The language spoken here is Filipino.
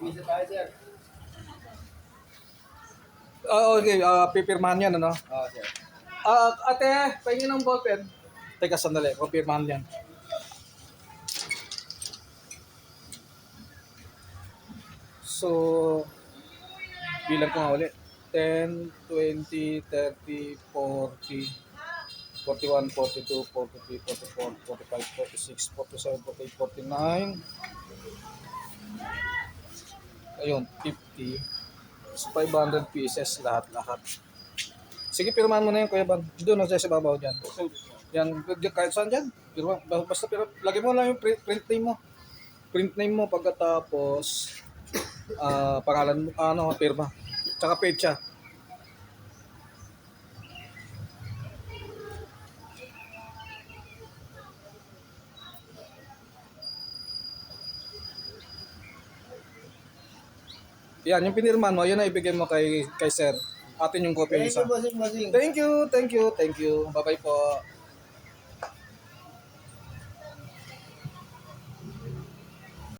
Visa tayo, sir. Okay, pipirmahan yan, ano? Oo, sir. Ate, pahingin ng ballpen. Teka, sandali. Pipirmahan yan. So, bilang ko nga ulit. 10, 20, 30, 40, 41, 42, 43, 44, 45, 46, 47, 48, 49. Ayun, 50. So, 500 pieces lahat-lahat. Sige, pirmahan mo na yun, Kuya Ban. Doon na siya sa babaw dyan. Yan, kahit saan dyan. Basta lagay mo lang yung print name mo. Print name mo pagkatapos pangalan mo, pirma. Tsaka petsa. Yan, yung pinirmahan mo, yun na ibigay mo kay sir. Atin yung copy Thank isa. you, bossing. Thank you. Bye-bye po.